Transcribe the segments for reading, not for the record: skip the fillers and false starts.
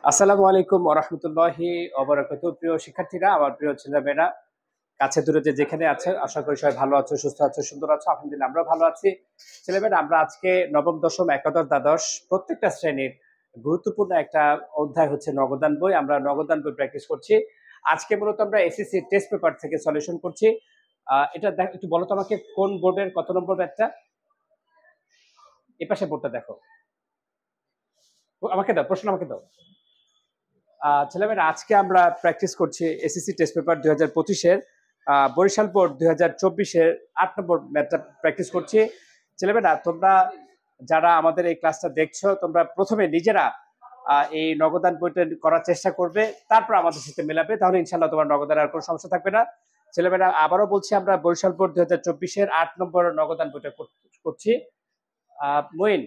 আসসালামু আলাইকুম ওয়া রাহমাতুল্লাহি ওয়া বারাকাতুহু। প্রিয় শিক্ষার্থীরা, আমার প্রিয় ছেলেমেয়েরা, কাছে দূরে যে যেখানে আছে, আশা করি সবাই ভালো আছো, সুস্থ আছো, সুন্দর আছো। আলহামদুলিল্লাহ আমরাও ভালো আছি। ছেলেমেয়েরা, আমরা আজকে নবম, দশম, একাদশ, দ্বাদশ প্রত্যেকটা শ্রেণীর গুরুত্বপূর্ণ একটা অধ্যায় হচ্ছে নগদান বই। আমরা নগদান বই প্র্যাকটিস করছি। আজকে মূলত আমরা এসএসসি টেস্ট পেপার থেকে সলিউশন করছি। এটা একটু বলো তো আমাকে, কোন বোর্ডের কত নম্বর ব্যাচটা? এই পাশে বোর্ডটা দেখো, আমাকে দাও, প্রশ্ন আমাকে দাও। ছেলেমেয়েরা, আজকে আমরা প্র্যাকটিস করছি এসএসসি টেস্ট পেপার 2025-এর বরিশাল বোর্ড 2024-এর 8 নম্বর ম্যাথটা প্র্যাকটিস করছি। ছেলেমেয়েরা, তোমরা যারা আমাদের এই ক্লাসটা দেখছো, তোমরা প্রথমে নিজেরা এই নগদান বইটা করার চেষ্টা করবে, তারপর আমাদের সাথে মেলাবে, তাহলে ইনশাল্লাহ তোমার নগদানের আর কোনো সমস্যা থাকবে না। ছেলেমেয়েরা, আবারও বলছি, আমরা বরিশাল বোর্ড 2024-এর 8 নম্বর নগদান বইটা করছি। মঈন,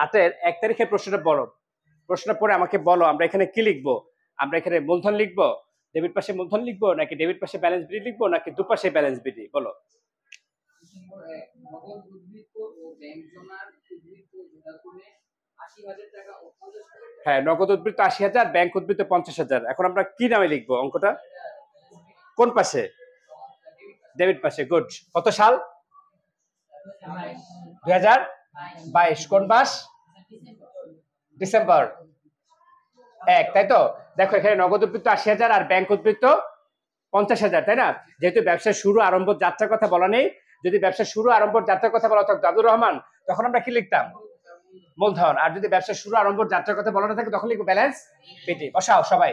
8-এর 1 তারিখের প্রশ্নটা বলো। প্রশ্ন পড়ে আমাকে বলো, আমরা এখানে কি লিখবো? আমরা এখানে মূলধন লিখবো, ডেবিট পাশে মূলধন লিখবো, নাকি ডেবিট পাশে ব্যালেন্স বিডি লিখবো, নাকি দুপাশে ব্যালেন্স বিডি? বলো। হ্যাঁ, নগদ উদ্বৃত্ত 80,000, ব্যাংক উদ্বৃত্ত 50,000। এখন আমরা কি নামে লিখবো অঙ্কটা? কোন পাশে? ডেবিট পাশে। গুড। কত সাল? 2022। কোন মাস? ডিসেম্বর 1, তাই তো? দেখো, এখানে নগদ উদ্বৃত্ত 80,000 আর ব্যাংক উদ্বৃত্ত 50,000, তাই না? যেহেতু ব্যবসার শুরু আরম্ভ যাত্রার কথা বলা নেই, যদি ব্যবসার শুরু আরম্ভ যাত্রার কথা বলা থাকতো আব্দুর রহমান, তখন আমরা কি লিখতাম? মূলধন। আর যদি ব্যবসার শুরু আরম্ভ যাত্রার কথা বলা না থাকে, তখন লিখবো ব্যালেন্স বিডি। বসাও সবাই।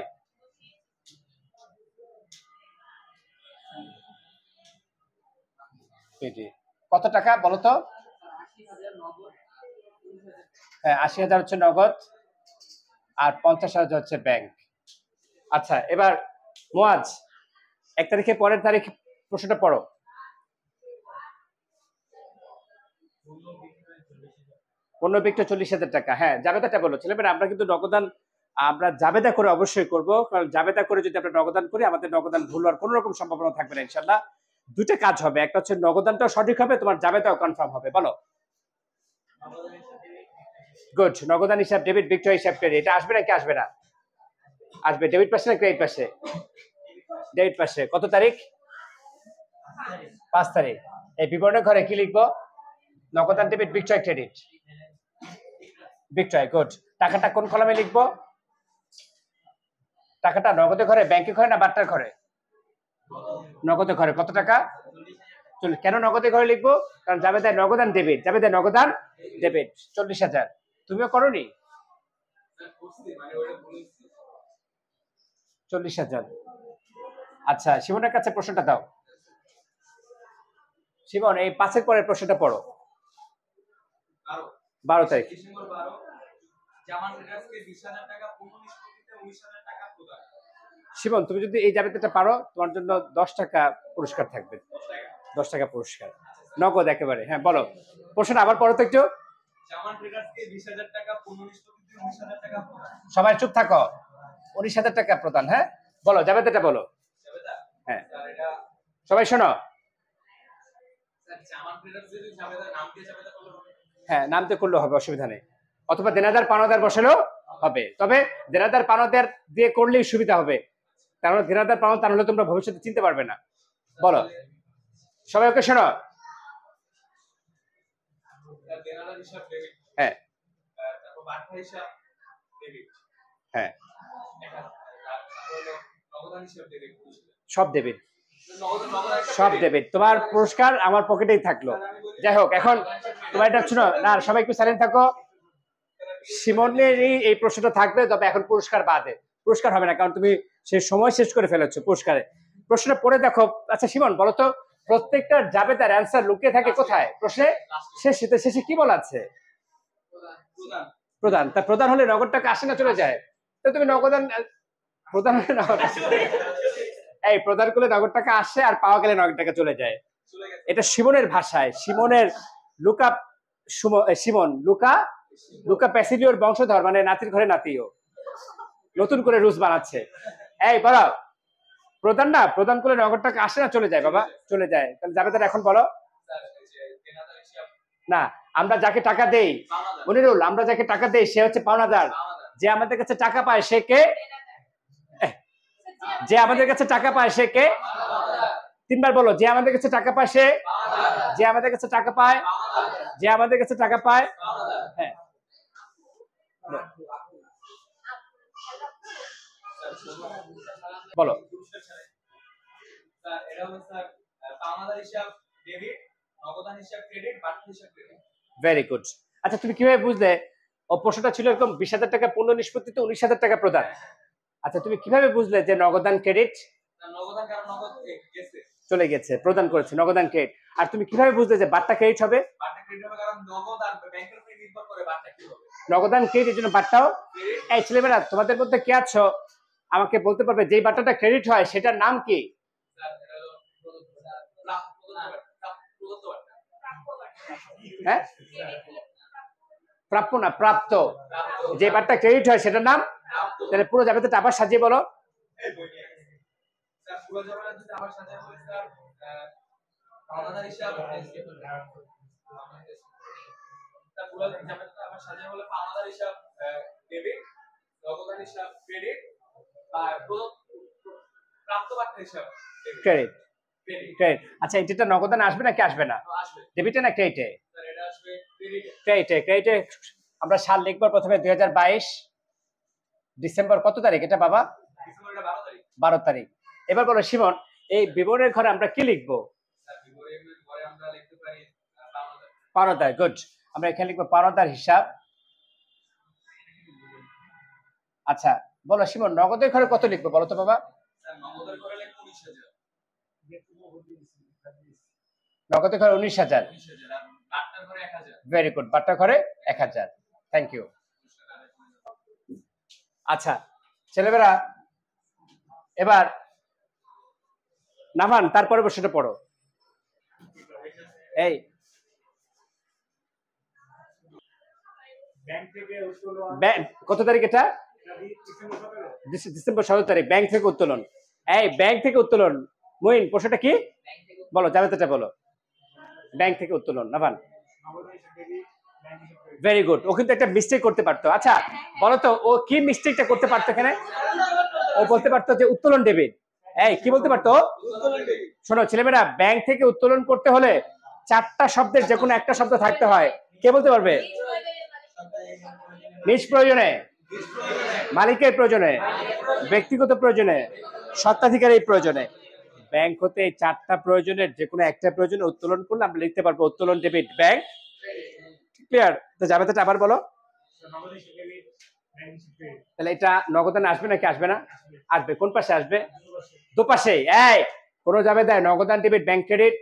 কত টাকা বলো তো? হ্যাঁ, 80,000 হচ্ছে নগদ আর 50,000 হচ্ছে ব্যাংক। আচ্ছা, এবার মুয়াজ, 1 তারিখে পরের তারিখ প্রশ্নটা পড়ো। পণ্য বিক্রি 40,000 টাকা। হ্যাঁ, জাবেদাটা বলো। ছেলেমেয়েরা, আমরা কিন্তু নগদান আমরা জাবেদা করে অবশ্যই করব, কারণ জাবেদা করে যদি আমরা নগদান করি, আমাদের নগদান ভুল হওয়ার কোনো রকম সম্ভাবনা থাকবে না ইনশাল্লাহ। দুটো কাজ হবে, একটা হচ্ছে নগদানটাও সঠিক হবে, তোমার জাবেদাও কনফার্ম হবে। বলো। গুড। নগদান হিসাব ডেবিট, বিক্রয় হিসাব ক্রেডিট। এটা আসবে নাকি আসবে না? আসবে। ডেবিট পাশে না ক্রেডিট পাশে? ডেবিট পাশে। কত তারিখ? 5 তারিখ। এই বিবরণের ঘরে কি লিখবো? নগদান, ডেবিট, বিক্রয়, ক্রেডিট। বিক্রয়। গুড। টাকাটা কোন কলামে লিখবো? টাকাটা নগদে ঘরে, ব্যাংকে ঘরে, না বাট্টার ঘরে? নগদে ঘরে। কত টাকা? কেন নগদে ঘরে লিখবো? কারণ জাবেদায় নগদান ডেবিট, জাবেদায় নগদান ডেবিট। 40,000। তুমিও করোনি? 40,000। আচ্ছা, শিবনের কাছে প্রশ্নটা দাও। শিবন, এই 5-এর পরের প্রশ্নটা পড়ো। 12 তারিখ। শিবন, তুমি যদি এই জাবেদাটা পারো, তোমার জন্য 10 টাকা পুরস্কার থাকবে। 10 টাকা পুরস্কার নগদ একেবারে। হ্যাঁ, বলো প্রশ্নটা আবার পড়ো তো একটু। সবাই চুপ থাকো। 19,000 টাকা প্রদান। হ্যাঁ, বলো জাবেদাটা বলো। হ্যাঁ, সবাই শোনো। হ্যাঁ, নামতে করলেও হবে, অসুবিধা নেই। অথবা দেনাদার পাওনাদার বসালেও হবে, তবে দেনাদার পাওনাদার দিয়ে করলেই সুবিধা হবে, কারণ দেনাদার পাওনা তা হলে তোমরা ভবিষ্যতে চিনতে পারবে না। বলো সবাই, ওকে শোনো। হ্যাঁ হ্যাঁ, সব ডেবিট, সব ডেবিট। তোমার পুরস্কার আমার পকেটেই থাকলো। যাই হোক, এখন তোমার এটা শোনো না, সবাই একটু সাইলেন্ট থাকো। সিমনের এই প্রশ্নটা থাকবে, তবে এখন পুরস্কার বাদে। পুরস্কার হবে না, কারণ তুমি সেই সময় শেষ করে ফেলেছো প্রশ্নটা পড়ে দেখো। আচ্ছা সিমন, বলো তো, প্রত্যেকটা জাবেদার অ্যান্সার লুকিয়ে থাকে কোথায়? প্রশ্নে শেষে শেষে কি বলা আছে? প্রদান। তা প্রদান হলে নগদ টাকা আসে না চলে যায়? তো তুমি নগদান প্রদান হলে নগদ এই প্রদান করলে নগদ টাকা আসে, আর পাওয়া গেলে নগদ টাকা চলে যায়। এটা সিমনের ভাষায়। সিমনের লুকা সিমন লুকা প্যাসিলিওর বংশধর, মানে নাতির ঘরে নাতিও নতুন করে রুলস বানাচ্ছে। এই বলো, প্রদান না, প্রদান করলে নগদ টাকা আসে না চলে যায়? বাবা চলে যায়। তাহলে জাবেদার এখন বলো। না, আমরা যাকে টাকা দেই, মনিরুল, আমরা যাকে টাকা দেই সে হচ্ছে পাওনাদার। যে আমাদের কাছে টাকা পায় সে কে? যে আমাদের কাছে টাকা পায় সে কে? তিনবার বলো, যে আমাদের কাছে টাকা পায় সে? যে আমাদের কাছে টাকা পায়, যে আমাদের কাছে টাকা পায়। হ্যাঁ, বলো। Very good. আচ্ছা, তুমি কিভাবে বুঝলে ও প্রশ্নটা ছিল এরকম 20,000 টাকা পূর্ণ নিষ্পত্তিতে 19,000 টাকা প্রদান? আচ্ছা, তুমি কিভাবে বুঝলে যে নগদান ক্রেডিট? চলে গেছে, প্রদান করেছে, নগদান ক্রেডিট। আর তুমি কিভাবে বুঝলে যে বাট্টা ক্রেডিট হবে? নগদান ক্রেডিট, এর জন্য বাট্টাও। এই ছেলেমেয়েরা, তোমাদের মধ্যে কে আছো আমাকে বলতে পারবে যে বাট্টাটা ক্রেডিট হয় সেটার নাম কি? হ্যাঁ, প্রাপ্য না, প্রাপ্ত। যে বাট্টা ক্রেডিট হয় সেটার নাম। তাহলে পুরো জাবেদাটা আবার সাজিয়ে বলো। Credit, credit. আচ্ছা, এটা নগদান আসবে নাকি আসবে না? ডেবিটে না ক্রেডিটে? ক্রেডিটে। ক্রেডিটে আমরা সাল লিখবো প্রথমে 2022 ডিসেম্বর কত তারিখ এটা বাবা? 12 তারিখ। এবার বলো শিমন, এই বিবরণের ঘরে আমরা কি লিখবো? পাওনাদার। গুড, আমরা এখানে লিখবো পাওনাদার হিসাব। আচ্ছা, বলো শিমন, নগদের ঘরে কত লিখবো বলো তো বাবা? নগদের ঘরে 19,000। ভেরি গুড, বাট্টার ঘরে 1,000। Thank you. আচ্ছা ছেলেমেয়েরা, এবার নামান তারপরে বসেটা পড়ো। এই কত তারিখ এটা? ডিসেম্বর 17 তারিখ। ব্যাংক থেকে উত্তোলন। এই ব্যাংক থেকে উত্তোলন। মুইন, প্রশ্নটা কি বলো, জাবেদাটা বলো। ব্যাংক থেকে উত্তোলন। নাভান, ভেরি গুড। ও কিন্তু একটা মিস্টেক করতে পারতো। আচ্ছা বলো তো, ও কি মিস্টেকটা করতে পারতো এখানে? ও বলতে পারতো যে উত্তোলন ডেবিট। এই কি বলতে পারতো? শোনো ছেলেমেয়েরা, ব্যাংক থেকে উত্তোলন করতে হলে 4টা শব্দের যে কোনো একটা শব্দ থাকতে হয়। কে বলতে পারবে? নিজ প্রয়োজনে, মালিকের প্রয়োজনে, ব্যক্তিগত প্রয়োজনে, স্বত্বাধিকারীর প্রয়োজনে। ব্যাংক হতে 4টা প্রয়োজনের যে কোনো একটা প্রয়োজনে উত্তোলন করলে আমরা লিখতে পারবো উত্তোলন ডেবিট ব্যাংক। ক্লিয়ার? তো জাবেদাটা আবার বলো। তাহলে এটা নগদানে আসবে নাকি আসবে না? আসবে। কোন পাশে আসবে? দুপাশেই। এই কোনো জাবেদায় নগদান ডেবিট ব্যাংক ক্রেডিট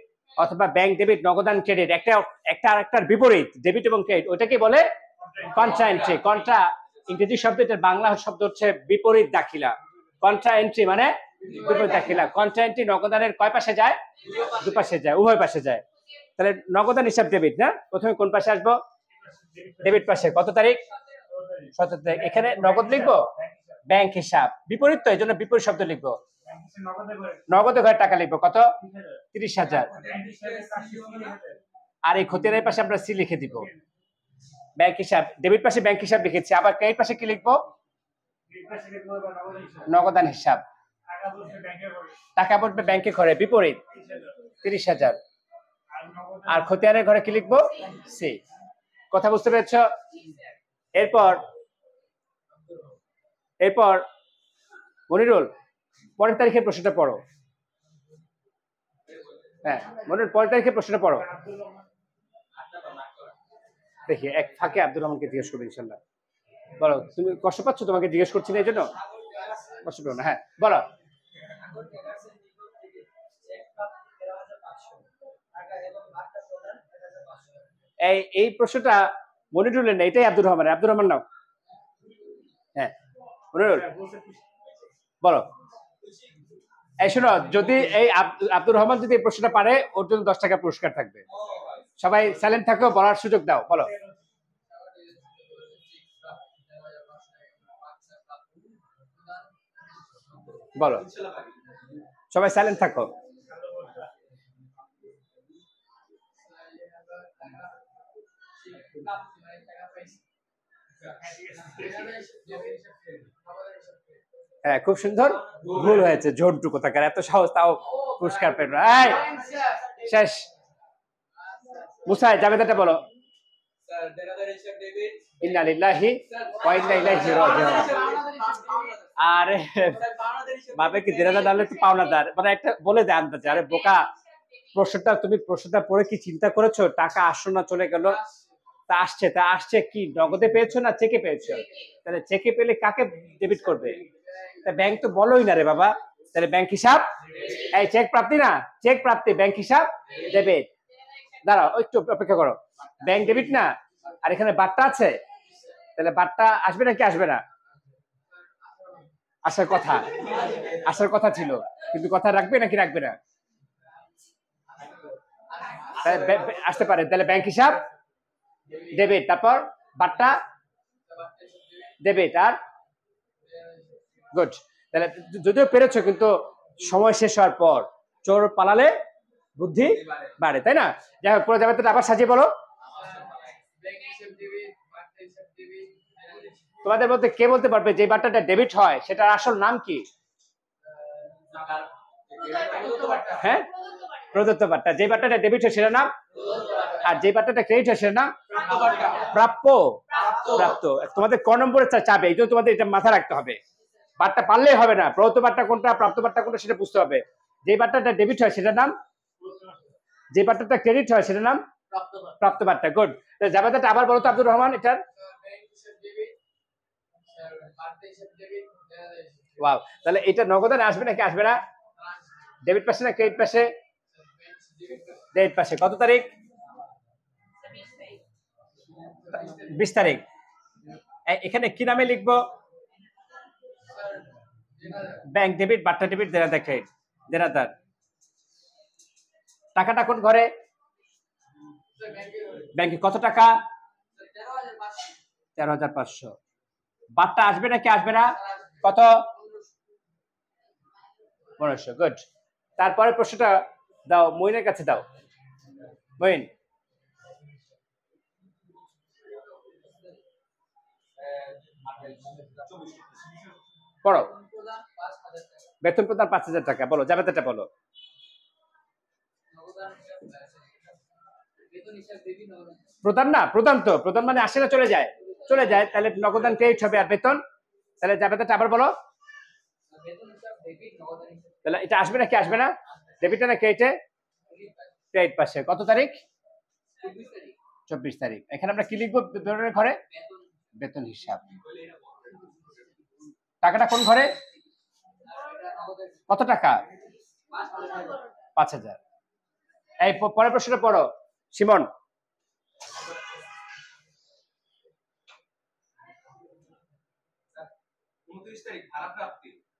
অথবা ব্যাংক ডেবিট নগদান ক্রেডিট একটা আরেকটার বিপরীত, ডেবিট এবং ক্রেডিট, ওটাকে বলে কন্ট্রা এন্ট্রি। কন্ট্রা ইংরেজি শব্দ, এটার বাংলা শব্দ হচ্ছে বিপরীত দাখিলা। কন্ট্রা এন্ট্রি মানে বিপরীত দাখিলা। কন্ট্রা এন্ট্রি নগদানের কয় পাশে যায়? দুপাশে যায়, উভয় পাশে যায়। তাহলে নগদান হিসাব ডেবিট না, প্রথমে কোন পাশে আসবো? ডেবিট পাশে। কত তারিখ? 17 তারিখ। এখানে নগদ লিখবো, ব্যাংক হিসাব। বিপরীত তো, এই জন্য বিপরীত শব্দ লিখবো। নগদে ঘরে টাকা লিখবো কত? 30,000। আর এই খতিয়ানের পাশে আমরা সি লিখে দিব, ব্যাংক হিসাব। ডেবিট পাশে ব্যাংক হিসাব লিখেছি। আবার ক্রেডিট পাশে কি লিখবো? নগদান হিসাব। টাকা পড়বে ব্যাংকে ঘরে, বিপরীত 30,000। আর খতিয়ানের ঘরে কি লিখবো? সি। কথা বুঝতে পেরেছ? এরপর মনিরুল, পরের তারিখের প্রশ্নটা পড়ো। হ্যাঁ মনিরুল, পরের তারিখের প্রশ্নটা পড়ো। দেখি এক ফাঁকে আব্দুর রহমানকে জিজ্ঞেস করবো ইনশাল্লাহ। বলো, তুমি কষ্ট পাচ্ছ? তোমাকে জিজ্ঞেস করছি না এই জন্য কষ্ট পেও না। হ্যাঁ বলো। এই প্রশ্নটা মনিরুলের না, এটাই আব্দুর রহমান। আব্দুর রহমান নাও। হ্যাঁ মনিরুল বলো। এই শোনো, যদি এই আব্দুর রহমান যদি এই প্রশ্নটা পারে, ওর জন্য 10 টাকা পুরস্কার থাকবে। সবাই সাইলেন্ট থাকো, বলার সুযোগ দাও। বলো। বলো, সবাই সাইলেন্ট থাকো। হ্যাঁ, খুব সুন্দর। ভুল হয়েছে, জন্টু কোথাকার, এত সহজ তাও পুরস্কার পেল। এই শেষ। মুসাই জাবেদাটা বলো। ইন্না লিল্লাহি ওয়া ইন্না ইলাইহি রাজিউন। আরে বাবে কি দেনাদার ডালে তো পাওনাদার, মানে একটা বলে দেয় আন্দাজে। আরে বোকা, প্রশ্নটা পড়ে কি চিন্তা করেছো টাকা আসলো না চলে গেল? তা আসছে কি নগদে পেয়েছো না চেকে পেয়েছো? তাহলে চেকে পেলে কাকে ডেবিট করবে? তা ব্যাংক তো বলোই না রে বাবা। তাহলে ব্যাংক হিসাব, এই চেক প্রাপ্তি না, চেক প্রাপ্তি, ব্যাংক হিসাব ডেবিট। দাঁড়াও একটু অপেক্ষা করো, ব্যাংক ডেবিট না, আর এখানে বার্তা আছে, তাহলে বার্তা আসবে নাকি আসবে না? আসার কথা ছিল, কিন্তু কথা রাখবে নাকি রাখবে না? আসতে পারে। তাহলে ব্যাংক হিসাব ডেবিট, তারপর বার্তা ডেবিট, আর গুড। তাহলে যদিও পেরেছো, কিন্তু সময় শেষ হওয়ার পর চোর পালালে বুদ্ধি বাড়ে, তাই না? যাই হোক, পুরো জাবেদাটা আবার সাজিয়ে বলো। তোমাদের মধ্যে কে বলতে পারবে যে বার্তাটা ডেবিট হয় সেটার আসল নাম কি? হ্যাঁ, প্রদত্ত বার্তা। যে বার্তাটা ডেবিট হয় সেটার নাম, আর যে বার্তাটা ক্রেডিট হয় সেটার নাম প্রাপ্য। তোমাদের ক নম্বরে চাবে, এই জন্য তোমাদের এটা মাথায় রাখতে হবে। বার্তা পারলেই হবে না, প্রদত্ত বার্তা কোনটা প্রাপ্ত বার্তা কোনটা সেটা বুঝতে হবে। যে বার্তাটা ডেবিট হয় সেটার নাম, যে বার্তাটা ক্রেডিট হয় সেটার নাম প্রাপ্ত বার্তা। গুড। জাবেদাটা আবার বলো তো আব্দুর রহমান এটার। ওয়াও, তাহলে এটা নগদানে আসবে নাকি আসবে না? ডেবিট পাশে না ক্রেডিট পাশে? ডেবিট পাশে। কত তারিখ? 20 তারিখ। এখানে কি নামে লিখবো? ব্যাংক ডেবিট, বার্তা ডেবিট, দেনাদার ক্রেডিট। দেনাদার। টাকাটা কোন ঘরে? ব্যাংকে। কত টাকা? 13,500। বার্তা আসবে নাকি আসবে না? কত? 1500। গুড। তারপরে প্রশ্নটা দাও, মইনের কাছে দাও। মইন, পড়ো। বেতন প্রদান 5,000 টাকা। বলো জাবেদাটা বলো। প্রদান না, প্রদান মানে আসে না চলে যায়? চলে যায়, তাহলে নগদান ক্রেডিট হবে। আর বেতন? তাহলে জাবেদাটা আবার বলো। তাহলে এটা আসবে নাকি আসবে না? ডেবিটে না ক্রেডিটে? ক্রেডিট পাশে। কত তারিখ? 24 তারিখ। এখানে আমরা কি লিখবো বেতনের ঘরে? বেতন হিসাব। টাকাটা কোন ঘরে? কত টাকা? 5,000। এই পরের প্রশ্নটা পড়ো সিমন।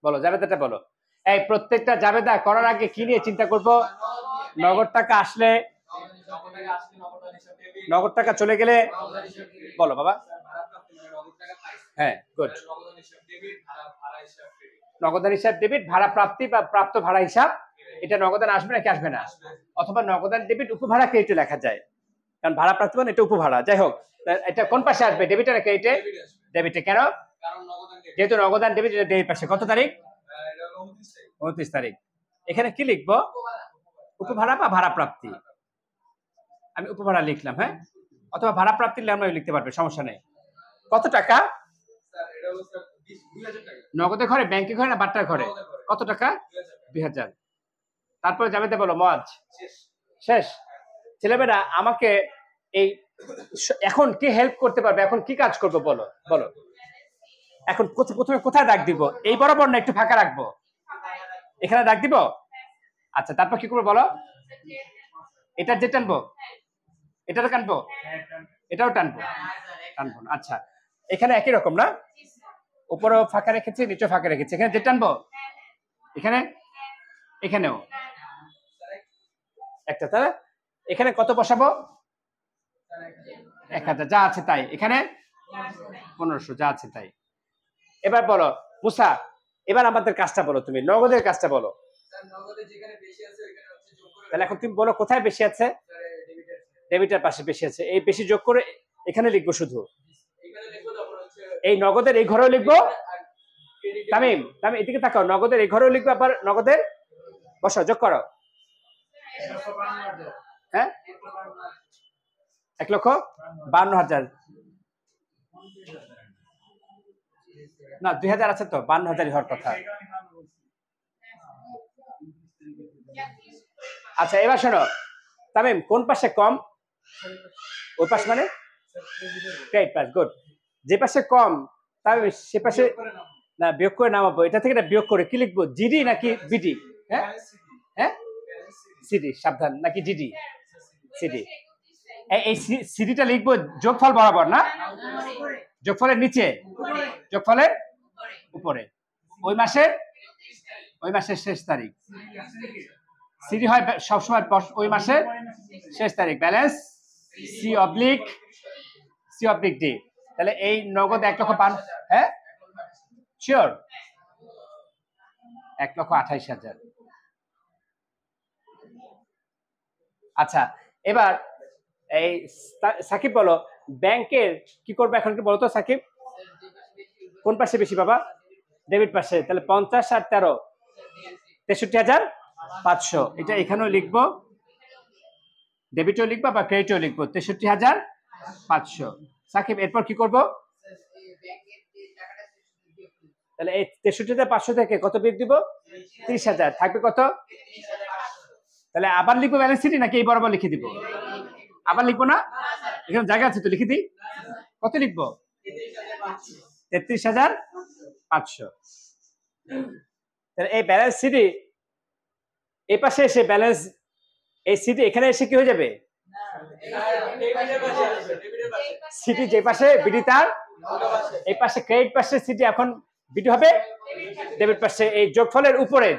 বলো জাবেদাটা বলো। এই প্রত্যেকটা জাবেদা করার আগে কি নিয়ে চিন্তা করব? নগদ টাকা আসলে, নগদ টাকা চলে গেলে, বলো বাবা। হ্যাঁ, গুড। নগদান হিসাব ডেবিট, ভাড়া প্রাপ্তি বা প্রাপ্ত ভাড়া হিসাব। এটা নগদান আসবে নাকি আসবে না? অথবা নগদান ডেবিট উপভাড়া ক্রেডিটে লেখা যায়, কারণ ভাড়া প্রাপ্তি মানে এটা উপভাড়া। যাই হোক, এটা কোন পাশে আসবে? ডেবিটে না ক্রেডিটে? ডেবিটে। কেন? যেহেতু নগদান ডেবিট, এটা ডেবিট পাশে। কত তারিখ? 29 তারিখ। এখানে কি লিখবো? উপভাড়া বা ভাড়া প্রাপ্তি। আমি উপভাড়া লিখলাম, হ্যাঁ, অথবা ভাড়া প্রাপ্তি আমরা লিখতে পারবে, সমস্যা নেই। কত টাকা? নগদের ঘরে, ব্যাংকে ঘরে না বাট্টার ঘরে? কত টাকা? 2000। তারপরে জাবেদা বলো। মজ শেষ। ছেলেমেয়েরা আমাকে এই এখন কি হেল্প করতে পারবে? এখন কি কাজ করবো বলো? বলো এখন প্রথমে কোথায় দাগ দিব? এই বরাবর না একটু ফাঁকা রাখবো? এখানে দাগ দিব। আচ্ছা, তারপর কি করবো বলো? এটা যে টানবো, এটাও টানবো, এটাও টানবো, টানবো। আচ্ছা, এখানে একই রকম না? উপরেও ফাঁকা রেখেছি, নিচেও ফাঁকা রেখেছি। এখানে যে টানবো, এখানে, এখানেও একটা। তাহলে এখানে কত বসাবো? 1000, যা আছে তাই। এখানে 1500, যা আছে তাই। এবার বলো মুসা, এবার আমাদের কাজটা বলো, তুমি নগদের কাজটা বলো। তাহলে এখন তুমি বলো কোথায় বেশি আছে? ডেবিটের পাশে বেশি আছে। এই বেশি যোগ করে এখানে লিখবো শুধু। এই নগদের এই ঘরেও লিখবো, তামিম তামিম এদিকে তাকাও, নগদের এই ঘরেও লিখবো, আবার নগদের বসো, যোগ করো। হ্যাঁ 1,52,000 না 2,000 আছে তো, 52,000 হওয়ার কথা। আচ্ছা এবার শোনো তামিম, কোন পাশে কম? ওই পাশ মানে ক্রেডিট পাস, গুড। যে পাশে কম তামিম সে পাশে না বিয়োগ করে নামাবো, এটা থেকে না বিয়োগ করে কি লিখবো, জিডি নাকি বিডি? হ্যাঁ হ্যাঁ সিডি, সাবধান, নাকি জিডি? সিডি। এই সিডিটা লিখবো যোগফল বরাবর না, যোগফলের নিচে, যোগফলের উপরে, ওই মাসের শেষ তারিখ। সিডি হয় সবসময় ওই মাসের শেষ তারিখ, ব্যালেন্স সি অবলিক ডি। তাহলে এই নগদ 1,52,000, হ্যাঁ শিওর 1,28,000। আচ্ছা এবার এই সাকিব বলো ব্যাংকের কি করবে এখন, বলো তো সাকিব, কোন পাশে বেশি বাবা? ডেবিট পাশে। তাহলে 50 আর 13 63,500, এটা এখানেও লিখবো, ডেবিটও লিখবো বা ক্রেডিটও লিখবো, 63,500। সাকিব এরপর কি করব? তাহলে এই 63,500 থেকে কত বিয়োগ দিব? 30,000, থাকবে কত? তাহলে আবার লিখবো ব্যালেন্স শিটে নাকি এই বরাবর লিখে দিব? আবার লিখবো না, এখানে জায়গা আছে তো, লিখে দিই। কত লিখবো? 33,500। তাহলে এই ব্যালেন্স শিটে এই পাশে এসে ব্যালেন্স, এই সিটি এখানে এসে কি হয়ে যাবে? সিটি যে পাশে বিডি তার এই পাশে ক্রেডিট পাশে সিটি এখন বিডি হবে ডেবিট পাশে। এই যোগফলের উপরে,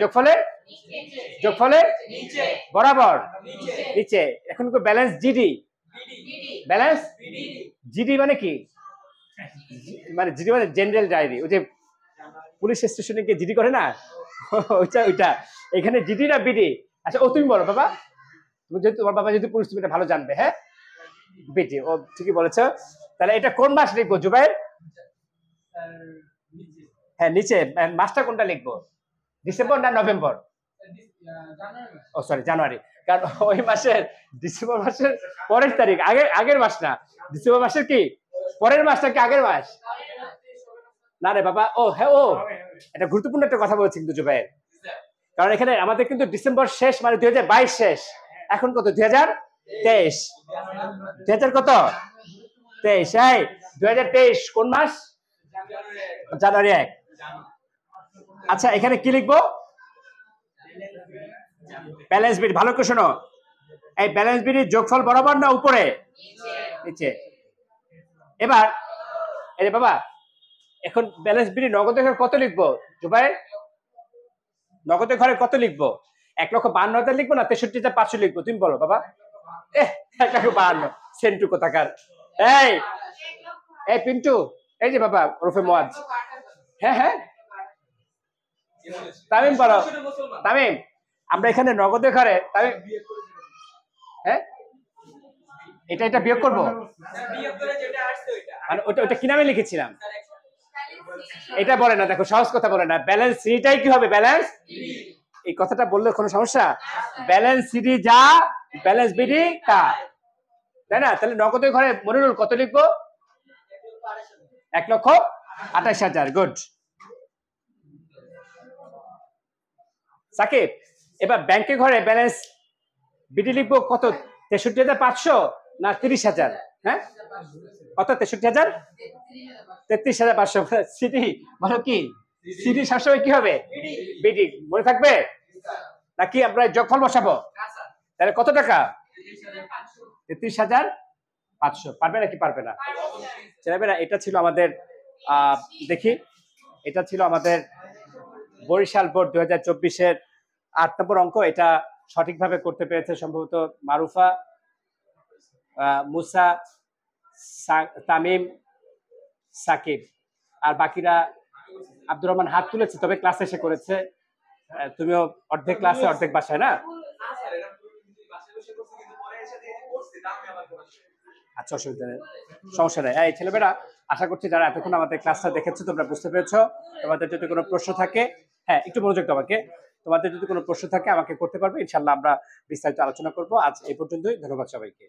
যোগফলের বরাবর নিচে। এখন ব্যালেন্স জিডি, ব্যালেন্স জিডি মানে কি? মানে জিডি মানে জেনারেল ডায়েরি, ওই যে পুলিশ স্টেশনে গিয়ে জিডি করে না, ওইটা। এখানে জিডি না বিডি? আচ্ছা ও তুমি বলো বাবা, তুমি যেহেতু তোমার বাবা যেহেতু পুলিশ, তুমি এটা ভালো জানবে। হ্যাঁ বিডি, ও ঠিকই বলেছ। তাহলে এটা কোন মাস লিখবো জুবাইর? হ্যাঁ নিচে মাসটা কোনটা লিখবো, ডিসেম্বর না নভেম্বর? ও সরি জানুয়ারি, কারণ ওই মাসের ডিসেম্বর মাসের পরের তারিখ, আগের মাস না, ডিসেম্বর মাসের কি পরের মাসটা কি আগের মাস? না রে বাবা, ও হ্যাঁ ও এটা গুরুত্বপূর্ণ একটা কথা বলছি কিন্তু জুবাইর, কারণ এখানে আমাদের কিন্তু ডিসেম্বর শেষ মানে 2022 শেষ, এখন কত 2023, 2000 কত 23, এই 2023 কোন মাস? জানুয়ারি 1। আচ্ছা এখানে কি লিখবো? Balance BD. ভালো করে শোনো, এই ব্যালেন্স বিডি যোগফল বরাবর না উপরে নিচে? এবার এই বাবা এখন ব্যালেন্স বিডি নগদের ঘরে কত লিখবো জুবাইর? নগদের ঘরে কত লিখবো? 1,52,000 লিখবো না 63,500 লিখবো? তুমি বলো বাবা। 1,52,000 সেন্টু কোথাকার। এই পিন্টু, এই যে বাবা ওরফে মোয়াজ। হ্যাঁ হ্যাঁ তামিম বলো, তামিম আমরা এখানে নগদের ঘরে তামিম, হ্যাঁ এটা বিয়োগ করবো, মানে ওটা কি নামে লিখেছিলাম এটা বলে না, দেখো সহজ কথা বলে না, ব্যালেন্স সিডিটাই কি হবে? ব্যালেন্স, এই কথাটা বললে কোনো সমস্যা? ব্যালেন্স সিডি যা, ব্যালেন্স বিডি তা, তাই না? তাহলে নগদের ঘরে মনিরুল কত লিখবো? 1,28,000, গুড। সাকিব এবার ব্যাংকের ঘরে ব্যালেন্স বিডি লিখবো কত? 63,500 না 30,000? হ্যাঁ কত? 63,000, 33,500। সিডি বলো কি? সিডি সবসময় কি হবে? বিডি, মনে থাকবে নাকি আমরা যোগফল বসাবো? তাহলে কত টাকা? 33,500। পারবে নাকি পারবে না? ছেলেমেয়েরা এটা ছিল আমাদের দেখি, এটা ছিল আমাদের বরিশাল বোর্ড 2024-এর 8 নম্বর অঙ্ক। এটা সঠিকভাবে করতে পেরেছে সম্ভবত মারুফা, মুসা, তামিম, সাকিব, আর বাকিরা আব্দুর রহমান হাত তুলেছে, তবে ক্লাসে এসে করেছে। তুমিও অর্ধেক ক্লাসে অর্ধেক বাসায় না? আচ্ছা অসুবিধা নেই, সমস্যা নেই। এই ছেলেমেয়েরা আশা করছি যারা এতক্ষণ আমাদের ক্লাসটা দেখেছো তোমরা বুঝতে পেরেছো। তোমাদের যদি কোনো প্রশ্ন থাকে, হ্যাঁ একটু মনোযোগ দাও আমাকে, তোমাদের যদি কোনো প্রশ্ন থাকে আমাকে করতে পারবে, ইনশাল্লাহ আমরা বিস্তারিত আলোচনা করবো। আজ এই পর্যন্তই, ধন্যবাদ সবাইকে।